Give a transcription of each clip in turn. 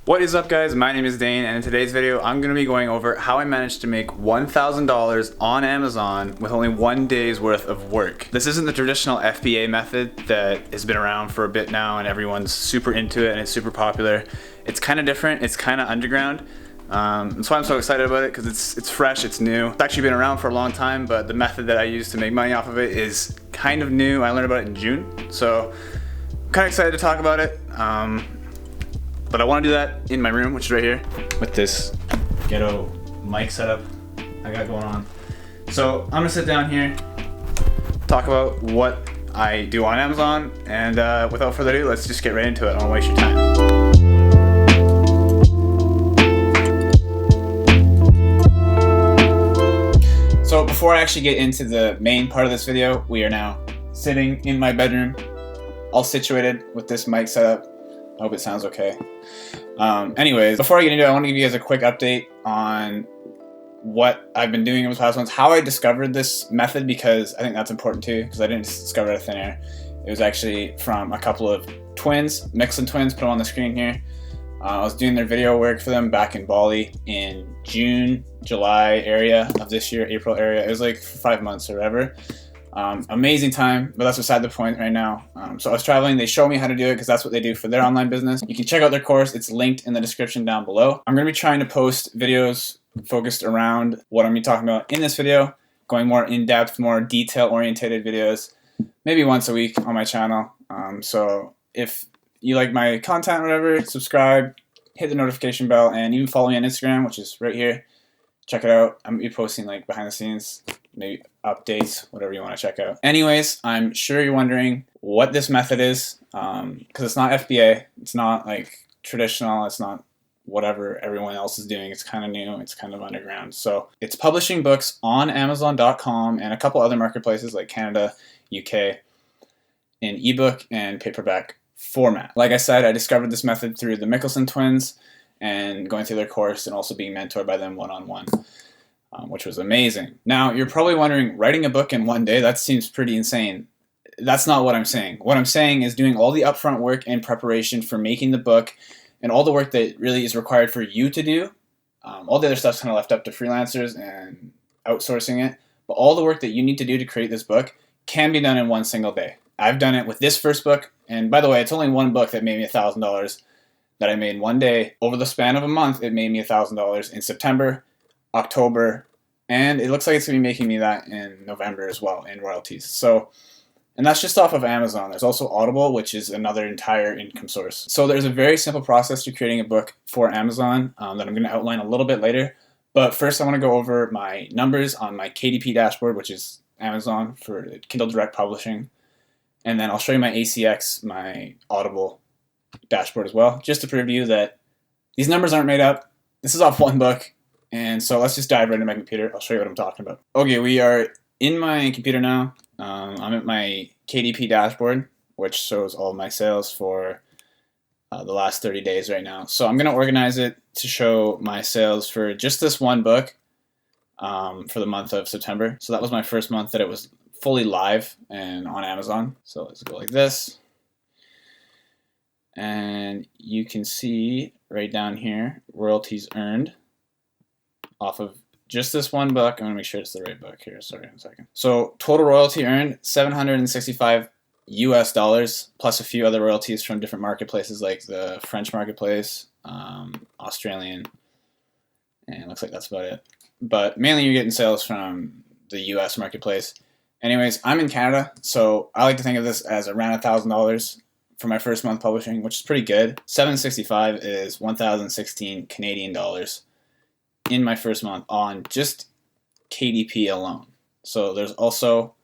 What is up, guys? My name is Dane, and in today's video I'm going to be going over how I managed to make $1,000 on Amazon with only 1 day's worth of work. This isn't the traditional FBA method that has been around for a bit now and everyone's super into it and it's super popular. It's kind of different, it's kind of underground. That's why I'm so excited about it, because it's fresh, it's new. It's actually been around for a long time, but the method that I use to make money off of it is kind of new. I learned about it in June, so I'm kind of excited to talk about it. But I want to do that in my room, which is right here, with this ghetto mic setup I got going on. So I'm gonna sit down here, talk about what I do on Amazon, and without further ado, let's just get right into it. I don't want to waste your time. So before I actually get into the main part of this video, we are now sitting in my bedroom, all situated with this mic setup. I hope it sounds okay. Anyways, before I get into it, I want to give you guys a quick update on what I've been doing in the past months, how I discovered this method, because I think that's important too, because I didn't discover it out of thin air. It was actually from a couple of twins, Mixon twins, put them on the screen here. I was doing their video work for them back in Bali in June, July area of this year, April area. It was like 5 months or whatever. Amazing time, but that's beside the point right now. So I was traveling, they showed me how to do it because that's what they do for their online business. You can check out their course, it's linked in the description down below. I'm going to be trying to post videos focused around what I'm going to be talking about in this video, going more in-depth, more detail-oriented videos, maybe once a week on my channel. So if you like my content or whatever, subscribe, hit the notification bell, and even follow me on Instagram, which is right here. Check it out. I'm going to be posting like behind the scenes, maybe updates, whatever you want to check out. Anyways, I'm sure you're wondering what this method is, because it's not FBA, it's not like traditional, it's not whatever everyone else is doing. It's kind of new, it's kind of underground. So it's publishing books on Amazon.com and a couple other marketplaces like Canada, UK, in ebook and paperback format. Like I said, I discovered this method through the Mickelson twins and going through their course and also being mentored by them one-on-one, which was amazing. Now, you're probably wondering, writing a book in 1 day, that seems pretty insane. That's not what I'm saying. What I'm saying is doing all the upfront work and preparation for making the book and all the work that really is required for you to do. All the other stuff's kind of left up to freelancers and outsourcing it. But all the work that you need to do to create this book can be done in one single day. I've done it with this first book. And by the way, it's only one book that made me $1,000 that I made in 1 day. Over the span of a month, it made me $1,000 in September, October, and it looks like it's going to be making me that in November as well in royalties. So, and that's just off of Amazon. There's also Audible, which is another entire income source. So there's a very simple process to creating a book for Amazon that I'm going to outline a little bit later. But first, I want to go over my numbers on my KDP dashboard, which is Amazon for Kindle Direct Publishing. And then I'll show you my ACX, my Audible dashboard as well, just to prove to you that these numbers aren't made up. This is off one book. And so let's just dive right into my computer. I'll show you what I'm talking about. Okay, we are in my computer now. I'm at my KDP dashboard, which shows all my sales for the last 30 days right now. So I'm going to organize it to show my sales for just this one book for the month of September. So that was my first month that it was fully live and on Amazon. So let's go like this. And you can see right down here, royalties earned off of just this one book. I'm gonna make sure it's the right book here. Sorry, 1 second. So total royalty earned $765 US, plus a few other royalties from different marketplaces like the French marketplace, Australian, and looks like that's about it. But mainly you're getting sales from the US marketplace. Anyways, I'm in Canada, so I like to think of this as around $1,000 for my first month publishing, which is pretty good. $765 is 1,016 Canadian dollars in my first month on just KDP alone. So there's also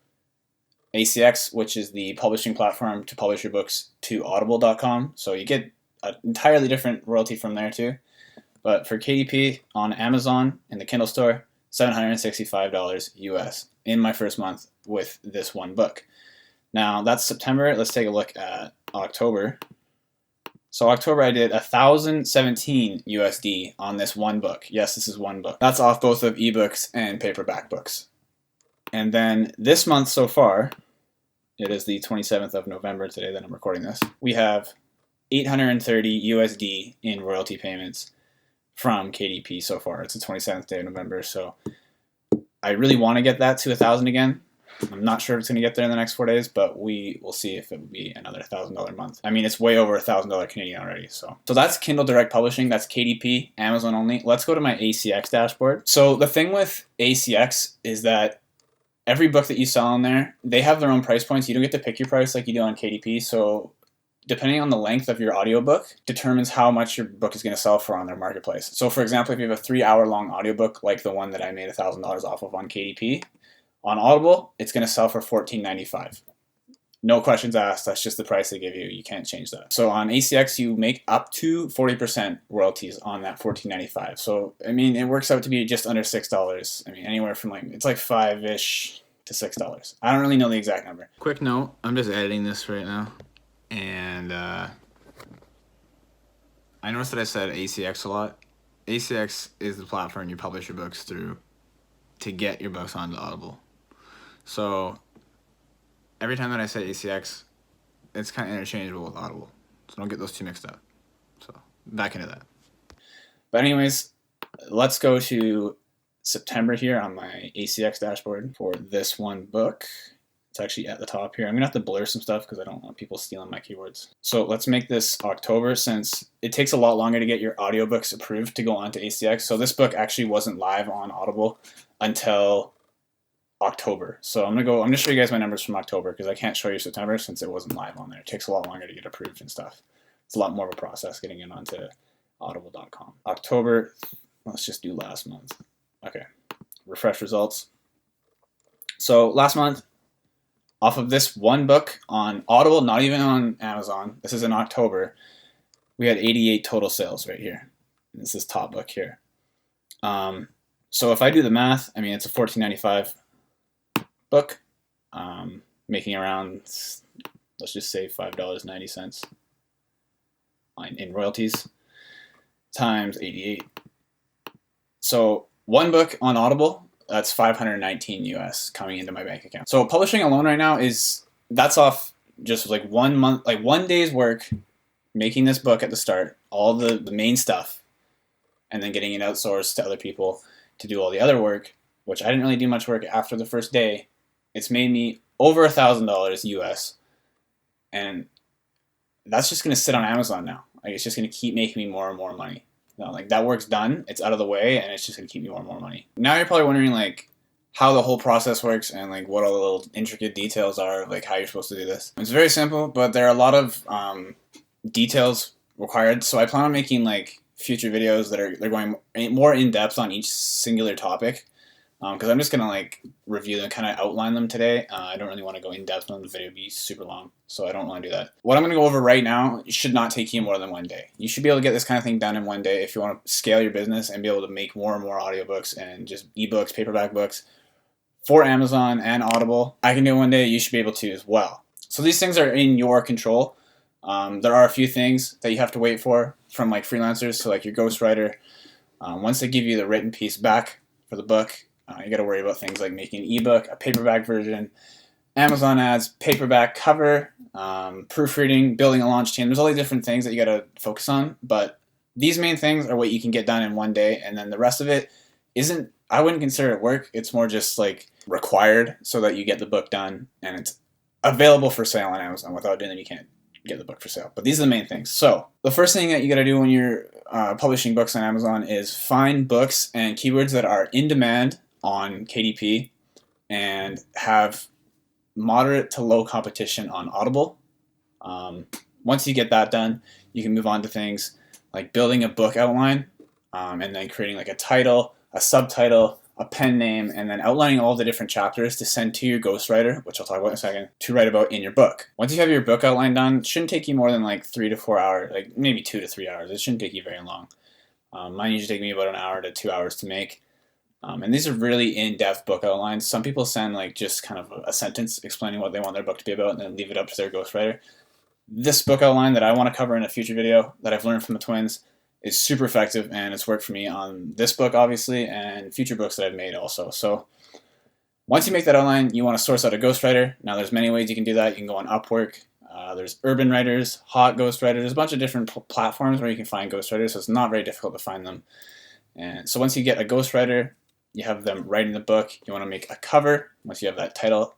ACX, which is the publishing platform to publish your books to audible.com. So you get an entirely different royalty from there too. But for KDP on Amazon in the Kindle store, $765 US in my first month with this one book. Now that's September. Let's take a look at October. So October I did 1,017 USD on this one book. Yes, this is one book. That's off both of ebooks and paperback books. And then this month so far, it is the 27th of November today that I'm recording this, we have $830 USD in royalty payments from KDP so far. It's the 27th day of November, so I really want to get that to 1,000 again. I'm not sure if it's going to get there in the next 4 days, but we will see if it will be another $1,000 month. I mean, it's way over $1,000 Canadian already. So that's Kindle Direct Publishing. That's KDP, Amazon only. Let's go to my ACX dashboard. So the thing with ACX is that every book that you sell on there, they have their own price points. You don't get to pick your price like you do on KDP. So depending on the length of your audiobook determines how much your book is going to sell for on their marketplace. So for example, if you have a 3-hour-long audiobook like the one that I made $1,000 off of on KDP, on Audible, it's going to sell for $14.95. No questions asked. That's just the price they give you. You can't change that. So on ACX, you make up to 40% royalties on that $14.95. So, I mean, it works out to be just under $6. I mean, anywhere from it's like $5-ish to $6. I don't really know the exact number. Quick note, I'm just editing this right now. And I noticed that I said ACX a lot. ACX is the platform you publish your books through to get your books onto Audible. So every time that I say ACX, it's kind of interchangeable with Audible. So don't get those two mixed up. So back into that. But anyways, let's go to September here on my ACX dashboard for this one book. It's actually at the top here. I'm going to have to blur some stuff because I don't want people stealing my keywords. So let's make this October, since it takes a lot longer to get your audiobooks approved to go onto ACX. So this book actually wasn't live on Audible until October. So I'm going to show you guys my numbers from October because I can't show you September since it wasn't live on there. It takes a lot longer to get approved and stuff. It's a lot more of a process getting it onto audible.com. October, let's just do last month. Okay, refresh results. So last month, off of this one book on Audible, not even on Amazon, this is in October, we had 88 total sales right here. This is top book here. So if I do the math, I mean, it's a $14.95 book, making around, let's just say $5.90 in royalties, times 88. So one book on Audible, that's $519 US coming into my bank account. So publishing alone right now that's off just like 1 month, like 1 day's work, making this book at the start, all the main stuff, and then getting it outsourced to other people to do all the other work, which I didn't really do much work after the first day. It's made me over $1,000 US, and that's just going to sit on Amazon now. Like, it's just going to keep making me more and more money. Like, that work's done, it's out of the way, and it's just going to keep me more and more money. Now you're probably wondering, like, how the whole process works and, like, what all the little intricate details are of, like, how you're supposed to do this. It's very simple, but there are a lot of details required. So I plan on making, like, future videos that they're going more in-depth on each singular topic, because I'm just going to, like, review them, kind of outline them today. I don't really want to go in-depth on the video, it'd be super long, so I don't want to do that. What I'm going to go over right now should not take you more than 1 day. You should be able to get this kind of thing done in 1 day if you want to scale your business and be able to make more and more audiobooks and just ebooks, paperback books for Amazon and Audible. I can do it 1 day, you should be able to as well. So these things are in your control. There are a few things that you have to wait for from, like, freelancers, so like your ghostwriter. Once they give you the written piece back for the book, you got to worry about things like making an ebook, a paperback version, Amazon ads, paperback cover, proofreading, building a launch team. There's all these different things that you got to focus on, but these main things are what you can get done in 1 day, and then the rest of it isn't, I wouldn't consider it work. It's more just like required so that you get the book done and it's available for sale on Amazon. Without doing it, you can't get the book for sale. But these are the main things. So the first thing that you got to do when you're publishing books on Amazon is find books and keywords that are in demand on KDP and have moderate to low competition on Audible. Once you get that done, you can move on to things like building a book outline, and then creating like a title, a subtitle, a pen name, and then outlining all the different chapters to send to your ghostwriter, which I'll talk about in a second, to write about in your book. Once you have your book outline done, it shouldn't take you more than like 3 to 4 hours, like maybe 2 to 3 hours. It shouldn't take you very long. Mine usually take me about 1 hour to 2 hours to make. And these are really in-depth book outlines. Some people send like just kind of a sentence explaining what they want their book to be about and then leave it up to their ghostwriter. This book outline that I want to cover in a future video that I've learned from the twins is super effective, and it's worked for me on this book, obviously, and future books that I've made also. So once you make that outline, you want to source out a ghostwriter. Now, there's many ways you can do that. You can go on Upwork. There's urban writers, hot ghostwriters. There's a bunch of different platforms where you can find ghostwriters, so it's not very difficult to find them. And so once you get a ghostwriter, you have them writing the book. You want to make a cover. Once you have that title,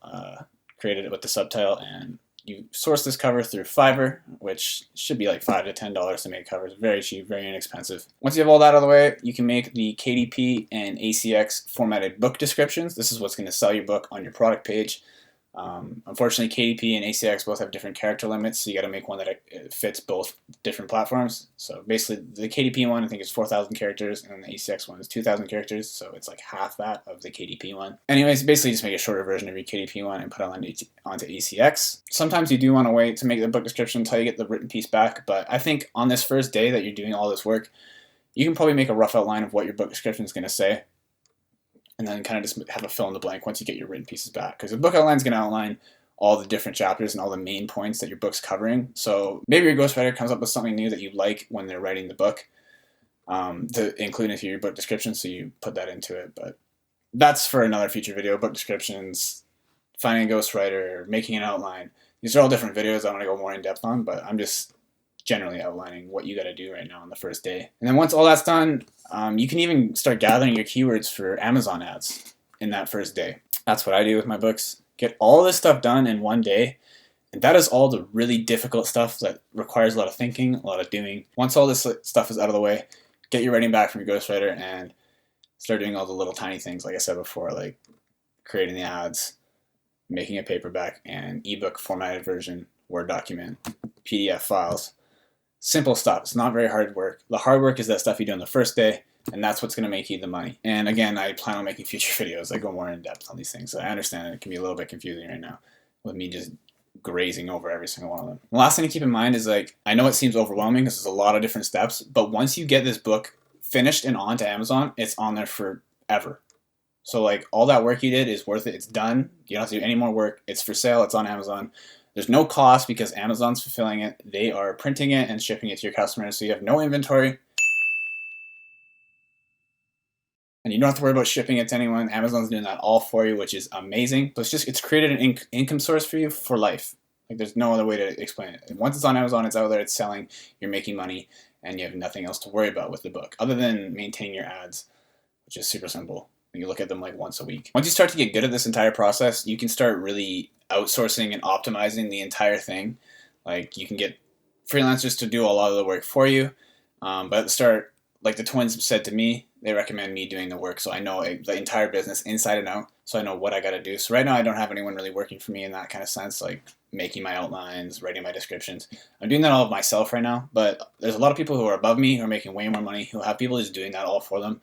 created it with the subtitle, and you source this cover through Fiverr, which should be like $5 to $10 to make covers. Very cheap, very inexpensive. Once you have all that out of the way, you can make the KDP and ACX formatted book descriptions. This is what's going to sell your book on your product page. Unfortunately, KDP and ACX both have different character limits, so you got to make one that fits both different platforms. So basically, the KDP one I think is 4,000 characters, and the ACX one is 2,000 characters, so it's like half that of the KDP one. Anyways, basically just make a shorter version of your KDP one and put it onto ACX. Sometimes you do want to wait to make the book description until you get the written piece back, but I think on this first day that you're doing all this work, you can probably make a rough outline of what your book description is going to say, and then kind of just have a fill in the blank once you get your written pieces back. Because the book outline is going to outline all the different chapters and all the main points that your book's covering. So maybe your ghostwriter comes up with something new that you like when they're writing the book to include into your book description, so you put that into it. But that's for another future video. Book descriptions, finding a ghostwriter, making an outline. These are all different videos I want to go more in depth on, but I'm just generally outlining what you got to do right now on the first day. And then once all that's done, you can even start gathering your keywords for Amazon ads in that first day. That's what I do with my books. Get all this stuff done in one day, and that is all the really difficult stuff that requires a lot of thinking, a lot of doing. Once all this stuff is out of the way, get your writing back from your ghostwriter and start doing all the little tiny things, like I said before, like creating the ads, making a paperback and ebook formatted version, Word document, PDF files. Simple stuff. It's not very hard work. The hard work is that stuff you do on the first day, and that's what's going to make you the money. And again, I plan on making future videos. I go more in depth on these things. So I understand it can be a little bit confusing right now with me just grazing over every single one of them. The last thing to keep in mind is, like, I know it seems overwhelming because there's a lot of different steps, but once you get this book finished and onto Amazon, it's on there forever. So like all that work you did is worth it. It's done. You don't have to do any more work. It's for sale. It's on Amazon. There's no cost because Amazon's fulfilling it. They are printing it and shipping it to your customers, so you have no inventory. And you don't have to worry about shipping it to anyone. Amazon's doing that all for you, which is amazing. So it's created an income source for you for life. Like, there's no other way to explain it. And once it's on Amazon, it's out there, it's selling, you're making money, and you have nothing else to worry about with the book other than maintaining your ads, which is super simple. You look at them like once a week. Once you start to get good at this entire process, you can start really outsourcing and optimizing the entire thing. Like, you can get freelancers to do a lot of the work for you. But at the start, like the twins said to me, they recommend me doing the work, so I know the entire business inside and out, so I know what I got to do. So right now I don't have anyone really working for me in that kind of sense, like making my outlines, writing my descriptions. I'm doing that all myself right now, but there's a lot of people who are above me who are making way more money, who have people just doing that all for them.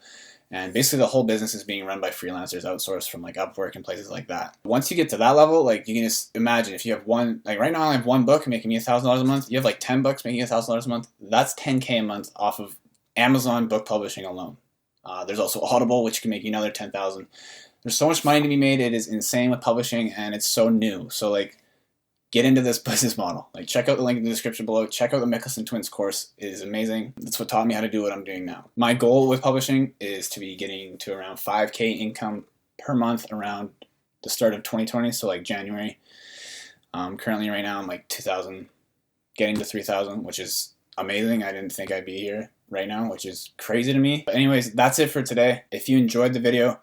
And basically the whole business is being run by freelancers outsourced from like Upwork and places like that. Once you get to that level, like, you can just imagine if you have one, like right now I have one book making me $1,000 a month. You have like 10 books making $1,000 a month. That's $10K a month off of Amazon book publishing alone. There's also Audible, which can make you another $10,000. There's so much money to be made. It is insane with publishing, and it's so new. So like, get into this business model. Like, check out the link in the description below. Check out the McBeth Twins course. It is amazing. That's what taught me how to do what I'm doing now. My goal with publishing is to be getting to around 5K income per month around the start of 2020, so like January. Currently right now I'm like 2,000, getting to 3,000, which is amazing. I didn't think I'd be here right now, which is crazy to me. But anyways, that's it for today. If you enjoyed the video,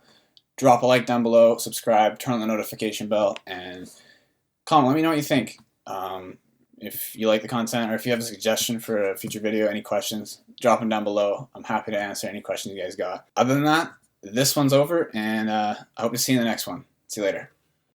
drop a like down below, subscribe, turn on the notification bell, and comment. Let me know what you think. If you like the content, or if you have a suggestion for a future video, any questions, drop them down below. I'm happy to answer any questions you guys got. Other than that, this one's over, and I hope to see you in the next one. See you later.